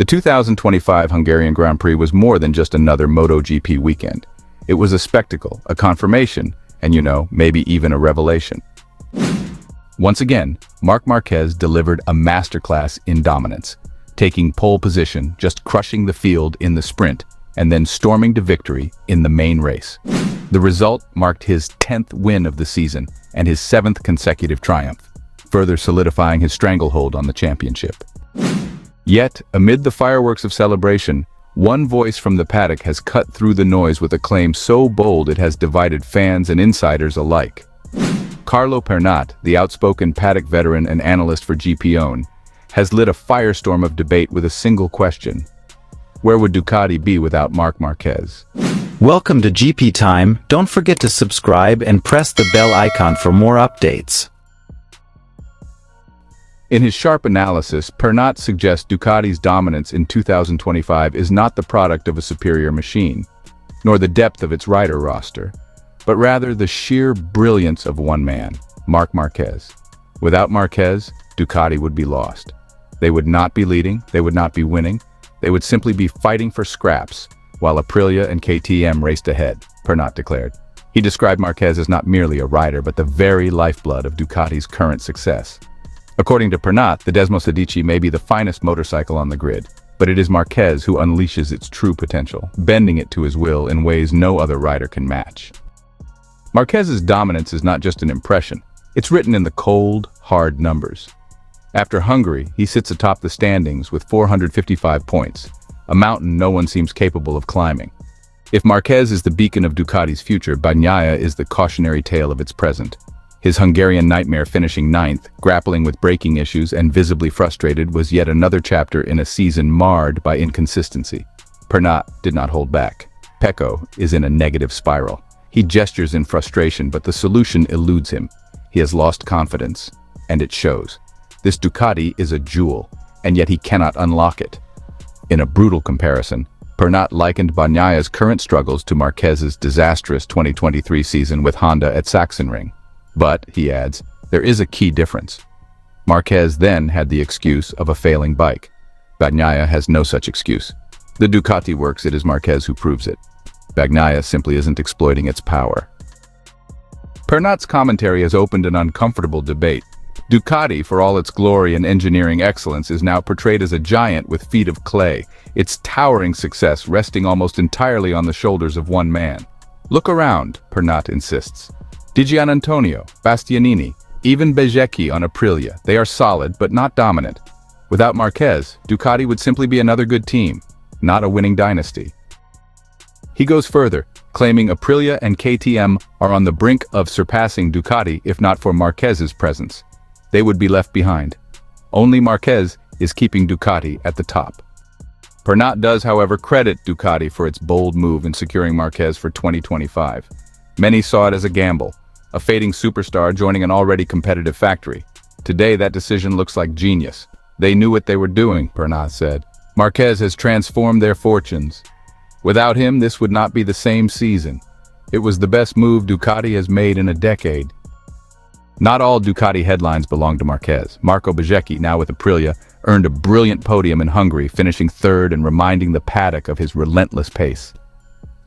The 2025 Hungarian Grand Prix was more than just another MotoGP weekend. It was a spectacle, a confirmation, and maybe even a revelation. Once again, Marc Marquez delivered a masterclass in dominance, taking pole position, just crushing the field in the sprint, and then storming to victory in the main race. The result marked his 10th win of the season and his 7th consecutive triumph, further solidifying his stranglehold on the championship. Yet, amid the fireworks of celebration, one voice from the paddock has cut through the noise with a claim so bold it has divided fans and insiders alike. Carlo Pernat, the outspoken paddock veteran and analyst for GPON, has lit a firestorm of debate with a single question: where would Ducati be without Marc Marquez? Welcome to GP Time. Don't forget to subscribe and press the bell icon for more updates. In his sharp analysis, Pernat suggests Ducati's dominance in 2025 is not the product of a superior machine, nor the depth of its rider roster, but rather the sheer brilliance of one man, Marc Marquez. Without Marquez, Ducati would be lost. They would not be leading, they would not be winning, they would simply be fighting for scraps, while Aprilia and KTM raced ahead, Pernat declared. He described Marquez as not merely a rider, but the very lifeblood of Ducati's current success. According to Pernat, the Desmo Sedici may be the finest motorcycle on the grid, but it is Marquez who unleashes its true potential, bending it to his will in ways no other rider can match. Marquez's dominance is not just an impression, it's written in the cold, hard numbers. After Hungary, he sits atop the standings with 455 points, a mountain no one seems capable of climbing. If Marquez is the beacon of Ducati's future, Bagnaia is the cautionary tale of its present. His Hungarian nightmare finishing 9th, grappling with braking issues and visibly frustrated, was yet another chapter in a season marred by inconsistency. Pernat did not hold back. Pecco is in a negative spiral. He gestures in frustration, but the solution eludes him. He has lost confidence, and it shows. This Ducati is a jewel, and yet he cannot unlock it. In a brutal comparison, Pernat likened Bagnaia's current struggles to Marquez's disastrous 2023 season with Honda at Sachsenring. But, he adds, there is a key difference. Marquez then had the excuse of a failing bike. Bagnaia has no such excuse. The Ducati works, it is Marquez who proves it. Bagnaia simply isn't exploiting its power. Pernat's commentary has opened an uncomfortable debate. Ducati, for all its glory and engineering excellence, is now portrayed as a giant with feet of clay, its towering success resting almost entirely on the shoulders of one man. Look around, Pernat insists. Di Giannantonio, Bastianini, even Bezzecchi on Aprilia, they are solid but not dominant. Without Marquez, Ducati would simply be another good team, not a winning dynasty. He goes further, claiming Aprilia and KTM are on the brink of surpassing Ducati if not for Marquez's presence. They would be left behind. Only Marquez is keeping Ducati at the top. Pernat does, however, credit Ducati for its bold move in securing Marquez for 2025. Many saw it as a gamble, a fading superstar joining an already competitive factory. Today, that decision looks like genius. They knew what they were doing, Pernat said. Marquez has transformed their fortunes. Without him, this would not be the same season. It was the best move Ducati has made in a decade. Not all Ducati headlines belong to Marquez. Marco Bezzecchi, now with Aprilia, earned a brilliant podium in Hungary, finishing 3rd and reminding the paddock of his relentless pace.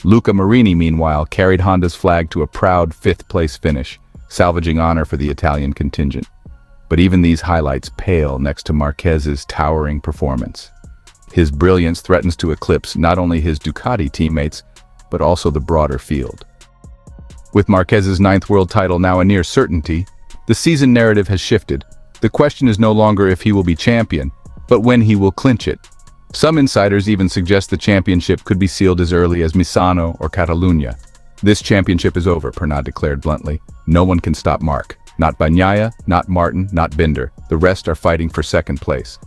Luca Marini, meanwhile, carried Honda's flag to a proud 5th-place finish, salvaging honor for the Italian contingent. But even these highlights pale next to Marquez's towering performance. His brilliance threatens to eclipse not only his Ducati teammates, but also the broader field. With Marquez's 9th world title now a near certainty, the season narrative has shifted. The question is no longer if he will be champion, but when he will clinch it. Some insiders even suggest the championship could be sealed as early as Misano or Catalunya. This championship is over, Pernat declared bluntly. No one can stop Marc. Not Bagnaia, not Martin, not Binder. The rest are fighting for 2nd place.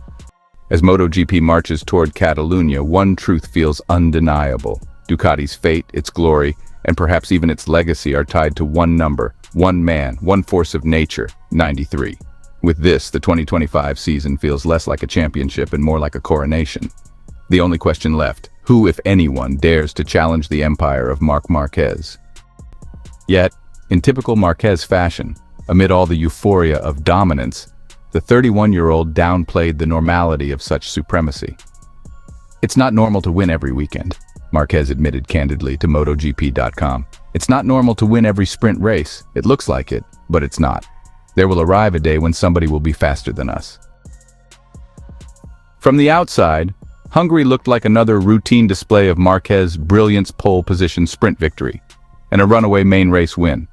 As MotoGP marches toward Catalunya, one truth feels undeniable. Ducati's fate, its glory, and perhaps even its legacy are tied to one number, one man, one force of nature, 93. With this, the 2025 season feels less like a championship and more like a coronation. The only question left, who, if anyone, dares to challenge the empire of Marc Marquez? Yet, in typical Marquez fashion, amid all the euphoria of dominance, the 31-year-old downplayed the normality of such supremacy. It's not normal to win every weekend, Marquez admitted candidly to motogp.com. It's not normal to win every sprint race. It looks like it, but it's not. There will arrive a day when somebody will be faster than us. From the outside, Hungary looked like another routine display of Marquez's Brilliance pole position sprint victory and a runaway main race win.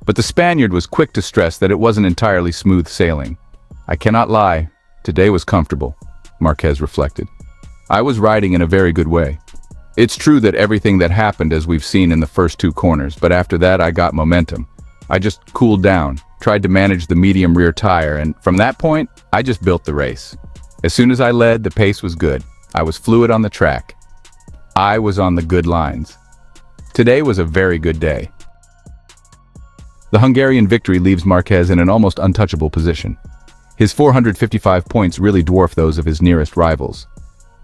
But the Spaniard was quick to stress that it wasn't entirely smooth sailing. I cannot lie, today was comfortable, Marquez reflected. I was riding in a very good way. It's true that everything that happened as we've seen in the first two corners, but after that I got momentum. I just cooled down, tried to manage the medium rear tire, and from that point, I just built the race. As soon as I led, the pace was good. I was fluid on the track. I was on the good lines. Today was a very good day. The Hungarian victory leaves Marquez in an almost untouchable position. His 455 points really dwarf those of his nearest rivals,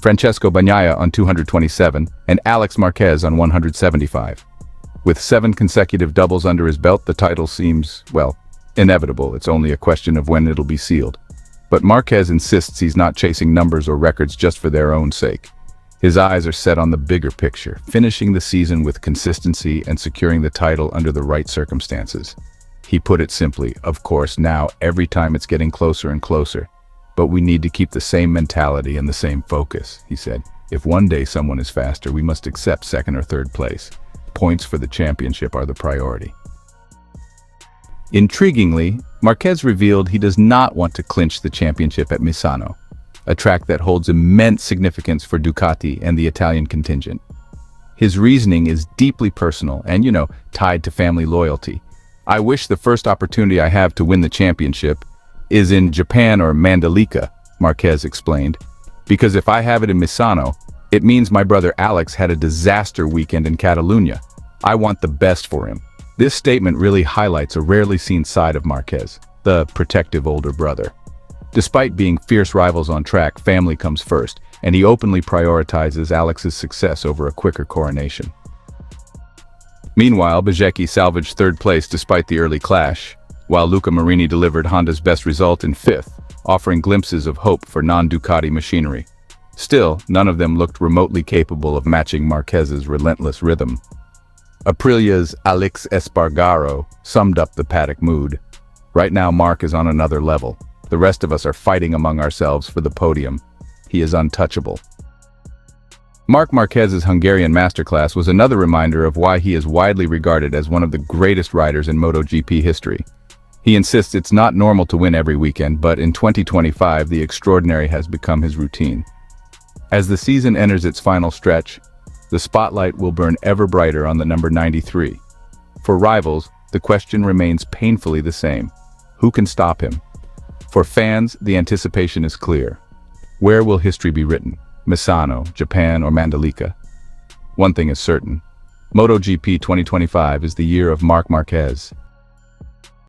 Francesco Bagnaia on 227 and Alex Marquez on 175. With 7 consecutive doubles under his belt, the title seems, well, inevitable. It's only a question of when it'll be sealed. But Marquez insists he's not chasing numbers or records just for their own sake. His eyes are set on the bigger picture, finishing the season with consistency and securing the title under the right circumstances. He put it simply, of course, now every time it's getting closer and closer. But we need to keep the same mentality and the same focus, he said. If one day someone is faster, we must accept second or third place. Points for the championship are the priority. Intriguingly, Marquez revealed he does not want to clinch the championship at Misano, a track that holds immense significance for Ducati and the Italian contingent. His reasoning is deeply personal and, tied to family loyalty. I wish the first opportunity I have to win the championship is in Japan or Mandalika, Marquez explained, because if I have it in Misano, it means my brother Alex had a disaster weekend in Catalunya. I want the best for him. This statement really highlights a rarely seen side of Marquez, the protective older brother. Despite being fierce rivals on track, family comes first, and he openly prioritizes Alex's success over a quicker coronation. Meanwhile, Bagnaia salvaged third place despite the early clash, while Luca Marini delivered Honda's best result in fifth, offering glimpses of hope for non-Ducati machinery. Still, none of them looked remotely capable of matching Marquez's relentless rhythm. Aprilia's Alex Espargaro summed up the paddock mood. Right now, Marc is on another level. The rest of us are fighting among ourselves for the podium. He is untouchable. Marc Marquez's Hungarian masterclass was another reminder of why he is widely regarded as one of the greatest riders in MotoGP history. He insists it's not normal to win every weekend, but in 2025, the extraordinary has become his routine. As the season enters its final stretch, the spotlight will burn ever brighter on the number 93. For rivals, the question remains painfully the same. Who can stop him? For fans, the anticipation is clear. Where will history be written? Misano, Japan, or Mandalika? One thing is certain. MotoGP 2025 is the year of Marc Marquez.